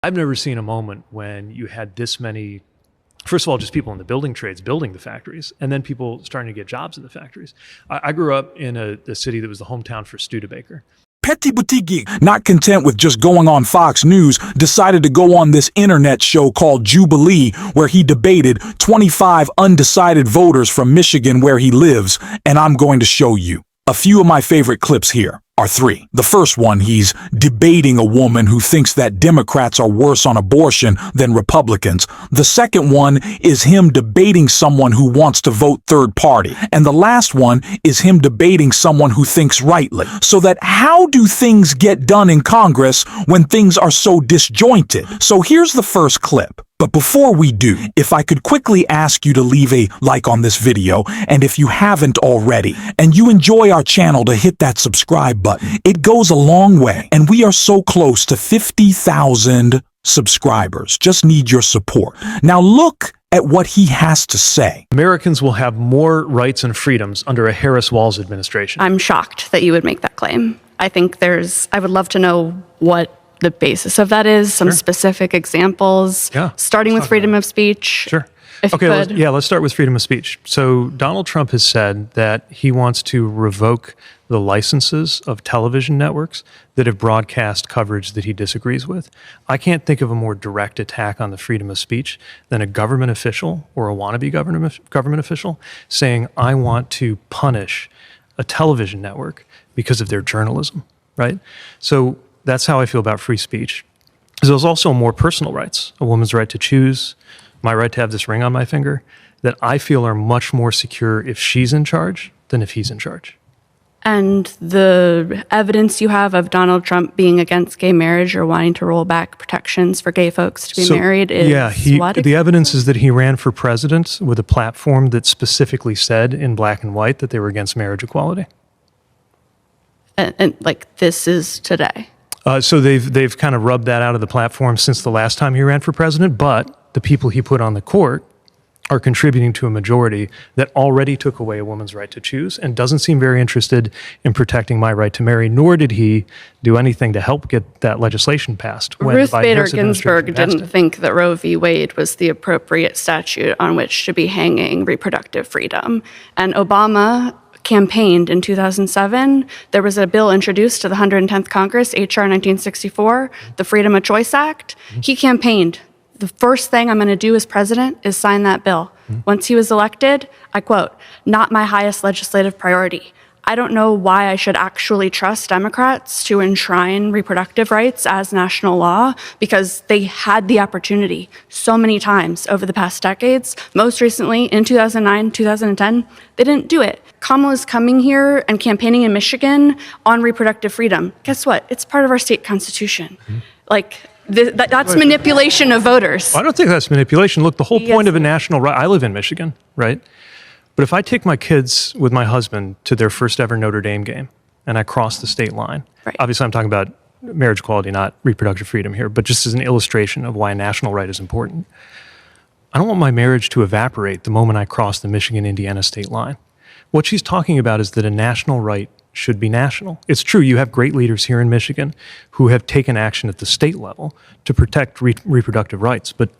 I've never seen a moment when you had this many, first of all, just people in the building trades building the factories, and then people starting to get jobs in the factories. I grew up in a city that was the hometown for Studebaker. Buttigieg, not content with just going on Fox News, decided to go on this internet show called Jubilee, where he debated 25 undecided voters from Michigan where he lives, and I'm going to show you. A few of my favorite clips here are three. The first one, he's debating a woman who thinks that Democrats are worse on abortion than Republicans. The second one is him debating someone who wants to vote third party. And the last one is him debating someone who thinks rightly. So that how do things get done in Congress when things are so disjointed? So here's the first clip. But before we do, if I could quickly ask you to leave a like on this video, and if you haven't already, and you enjoy our channel, to hit that subscribe button. It goes a long way, and we are so close to 50,000 subscribers. Just need your support. Now look at what he has to say. Americans will have more rights and freedoms under a Harris-Walz administration. I'm shocked that you would make that claim. I think I would love to know what the basis of that is, some specific examples, starting with freedom of speech. Sure. Let's start with freedom of speech. So Donald Trump has said that he wants to revoke the licenses of television networks that have broadcast coverage that he disagrees with. I can't think of a more direct attack on the freedom of speech than a government official or a wannabe government official saying, I want to punish a television network because of their journalism, right? So that's how I feel about free speech. There's also more personal rights, a woman's right to choose, my right to have this ring on my finger, that I feel are much more secure if she's in charge than if he's in charge. And the evidence you have of Donald Trump being against gay marriage or wanting to roll back protections for gay folks to be married is what? The evidence is that he ran for president with a platform that specifically said in black and white that they were against marriage equality. And like this is today. So they've kind of rubbed that out of the platform since the last time he ran for president, but the people he put on the court are contributing to a majority that already took away a woman's right to choose and doesn't seem very interested in protecting my right to marry, nor did he do anything to help get that legislation passed. Ruth Bader Ginsburg didn't think that Roe v. Wade was the appropriate statute on which to be hanging reproductive freedom. And Obama campaigned in 2007. There was a bill introduced to the 110th Congress, H.R. 1964, the Freedom of Choice Act. He campaigned. The first thing I'm going to do as president is sign that bill. Once he was elected, I quote, not my highest legislative priority. I don't know why I should actually trust Democrats to enshrine reproductive rights as national law, because they had the opportunity so many times over the past decades. Most recently, in 2009, 2010, they didn't do it. Kamala's coming here and campaigning in Michigan on reproductive freedom. Guess what? It's part of our state constitution. That's manipulation of voters. I don't think that's manipulation. Look, the whole point of a national right, I live in Michigan, right? But if I take my kids with my husband to their first ever Notre Dame game and I cross the state line, obviously I'm talking about marriage equality, not reproductive freedom here, but just as an illustration of why a national right is important. I don't want my marriage to evaporate the moment I cross the Michigan-Indiana state line. What she's talking about is that a national right should be national. It's true, you have great leaders here in Michigan who have taken action at the state level to protect reproductive rights, but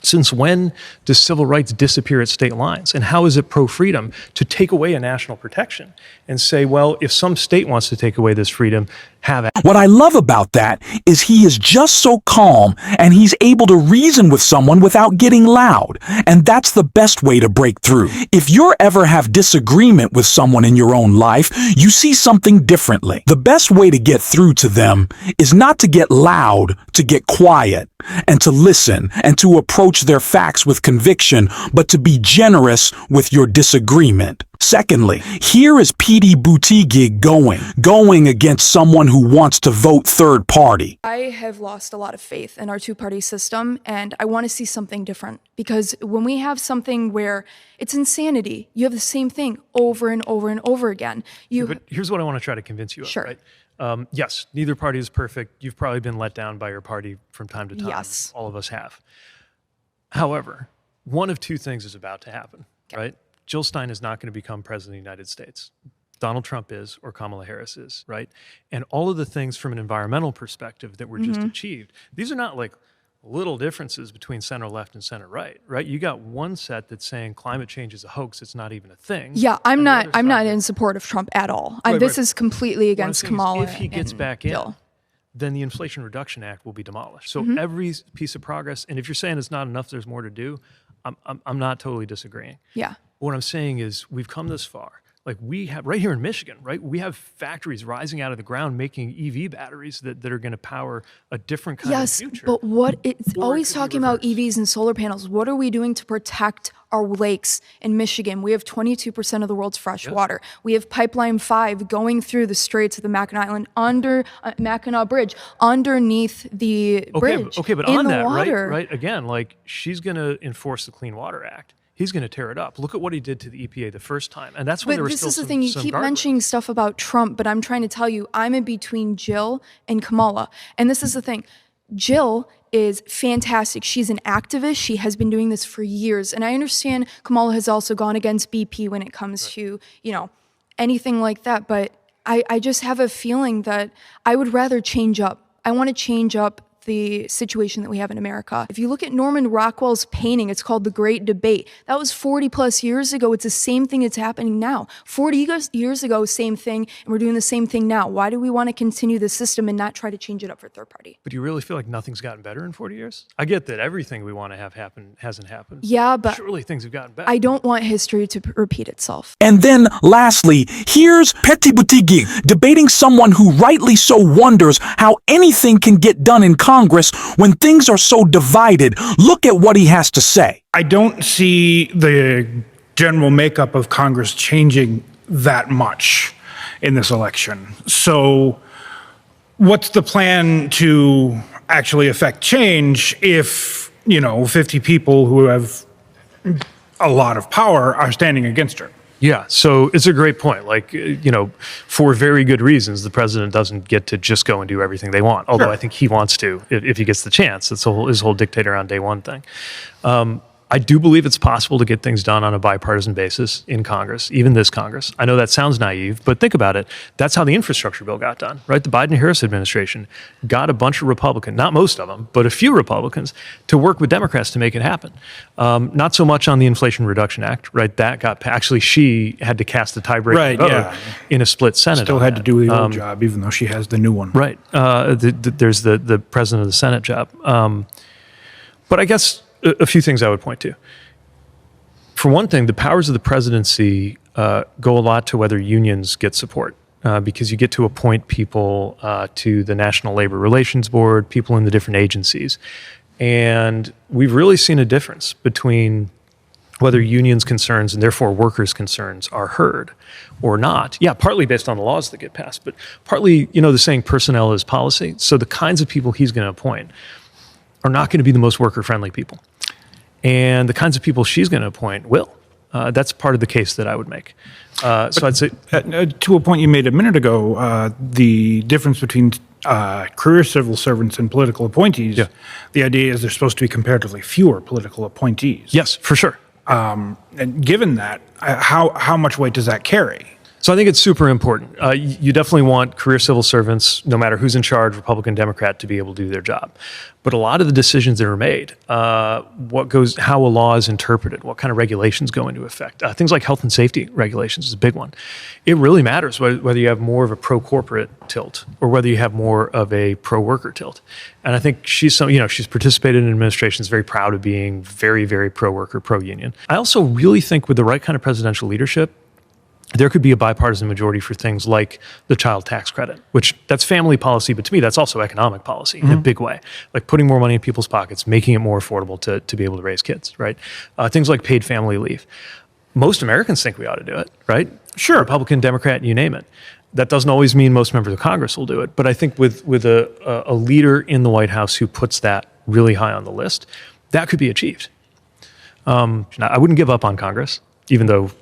since when does civil rights disappear at state lines? And how is it pro-freedom to take away a national protection and say, well, if some state wants to take away this freedom, have it. What I love about that is he is just so calm and he's able to reason with someone without getting loud. And that's the best way to break through. If you ever have disagreement with someone in your own life, you see something differently. The best way to get through to them is not to get loud, to get quiet, and to listen and to approach their facts with conviction, but to be generous with your disagreement. Secondly, here is Pete Buttigieg going against someone who wants to vote third party. I have lost a lot of faith in our two-party system, and I want to see something different. Because when we have something where it's insanity, you have the same thing over and over and over again. But here's what I want to try to convince you of, right? Yes, neither party is perfect. You've probably been let down by your party from time to time. Yes. All of us have. However, one of two things is about to happen, right? Jill Stein is not going to become president of the United States. Donald Trump is, or Kamala Harris is, right? And all of the things from an environmental perspective that were just achieved, these are not like little differences between center left and center right, right? You got one set that's saying climate change is a hoax, it's not even a thing. Yeah, I'm not in support of Trump at all. This is completely against Kamala. If he gets back in, then the Inflation Reduction Act will be demolished. So every piece of progress, and if you're saying it's not enough, there's more to do, I'm not totally disagreeing. Yeah. What I'm saying is we've come this far. Like we have, right here in Michigan, right? We have factories rising out of the ground making EV batteries that are going to power a different kind of future. Yes, but what it's always talking about EVs and solar panels. What are we doing to protect our lakes in Michigan? We have 22% of the world's fresh water. We have Pipeline 5 going through the Straits of the Mackinac Island under Mackinac Bridge, underneath the bridge. Okay, but in on the that, water. right? Again, like she's going to enforce the Clean Water Act. He's going to tear it up. Look at what he did to the EPA the first time. And that's when there was still this is the thing. You keep mentioning stuff about Trump, but I'm trying to tell you, I'm in between Jill and Kamala. And this is the thing. Jill is fantastic. She's an activist. She has been doing this for years. And I understand Kamala has also gone against BP when it comes to, anything like that. But I just have a feeling that I would rather change up. I want to change up the situation that we have in America. If you look at Norman Rockwell's painting, it's called The Great Debate. That was 40 plus years ago. It's the same thing that's happening now. 40 years ago, same thing, and we're doing the same thing now. Why do we want to continue the system and not try to change it up for third party? But do you really feel like nothing's gotten better in 40 years? I get that everything we want to have happen hasn't happened. Yeah, but surely things have gotten better. I don't want history to repeat itself. And then, lastly, here's Buttigieg debating someone who rightly so wonders how anything can get done in Congress when things are so divided. Look at what he has to say. I don't see the general makeup of Congress changing that much in this election. So what's the plan to actually affect change if, 50 people who have a lot of power are standing against her? Yeah, so it's a great point. Like, for very good reasons, the president doesn't get to just go and do everything they want. Although I think he wants to, if he gets the chance. It's his whole dictator on day one thing. I do believe it's possible to get things done on a bipartisan basis in Congress, even this Congress. I know that sounds naive, but think about it. That's how the infrastructure bill got done, right? The Biden-Harris administration got a bunch of Republicans, not most of them, but a few Republicans, to work with Democrats to make it happen. Not so much on the Inflation Reduction Act, right? That got, actually, she had to cast a tiebreaker vote in a split Senate. Still had to do the old job, even though she has the new one. Right. There's the president of the Senate job. But I guess a few things I would point to. For one thing, the powers of the presidency go a lot to whether unions get support, because you get to appoint people to the National Labor Relations Board, people in the different agencies. And we've really seen a difference between whether unions' concerns and therefore workers' concerns are heard or not. Yeah, partly based on the laws that get passed, but partly, the saying personnel is policy. So the kinds of people he's going to appoint are not going to be the most worker-friendly people. And the kinds of people she's going to appoint will. That's part of the case that I would make. So I'd say... to a point you made a minute ago, the difference between career civil servants and political appointees, the idea is there's supposed to be comparatively fewer political appointees. Yes, for sure. And given that, how much weight does that carry? So I think it's super important. You definitely want career civil servants, no matter who's in charge, Republican, Democrat, to be able to do their job. But a lot of the decisions that are made, how a law is interpreted, what kind of regulations go into effect, things like health and safety regulations is a big one. It really matters whether you have more of a pro-corporate tilt or whether you have more of a pro-worker tilt. And I think she's participated in administrations, very proud of being very, very pro-worker, pro-union. I also really think with the right kind of presidential leadership, there could be a bipartisan majority for things like the child tax credit, which that's family policy, but to me, that's also economic policy in a big way. Like putting more money in people's pockets, making it more affordable to be able to raise kids, right? Things like paid family leave. Most Americans think we ought to do it, right? Sure. Republican, Democrat, you name it. That doesn't always mean most members of Congress will do it. But I think with a leader in the White House who puts that really high on the list, that could be achieved. I wouldn't give up on Congress, even though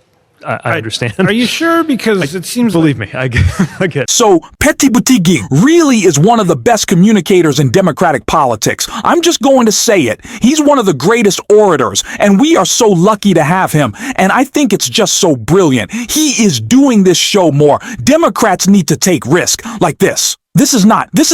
I understand. Are you sure? Because it seems believe me, I get. So, Buttigieg really is one of the best communicators in Democratic politics. I'm just going to say it. He's one of the greatest orators, and we are so lucky to have him. And I think it's just so brilliant. He is doing this show more. Democrats need to take risk like this. This is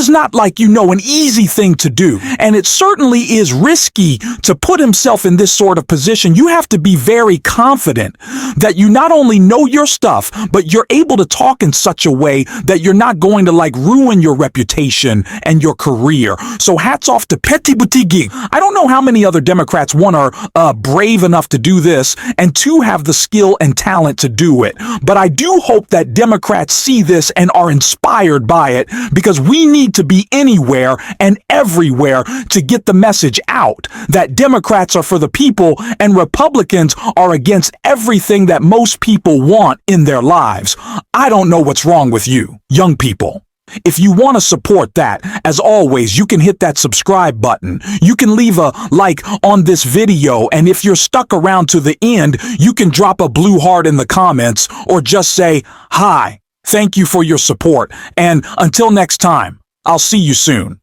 not like, you know, an easy thing to do. And it certainly is risky to put himself in this sort of position. You have to be very confident that you not only know your stuff, but you're able to talk in such a way that you're not going to like ruin your reputation and your career. So hats off to Buttigieg. I don't know how many other Democrats, one, are brave enough to do this, and two, have the skill and talent to do it. But I do hope that Democrats see this and are inspired by it, because we need to be anywhere and everywhere to get the message out that Democrats are for the people and Republicans are against everything that most people want in their lives. I don't know what's wrong with you, young people. If you want to support that, as always, you can hit that subscribe button. You can leave a like on this video, and if you're stuck around to the end, you can drop a blue heart in the comments or just say, hi. Thank you for your support, and until next time, I'll see you soon.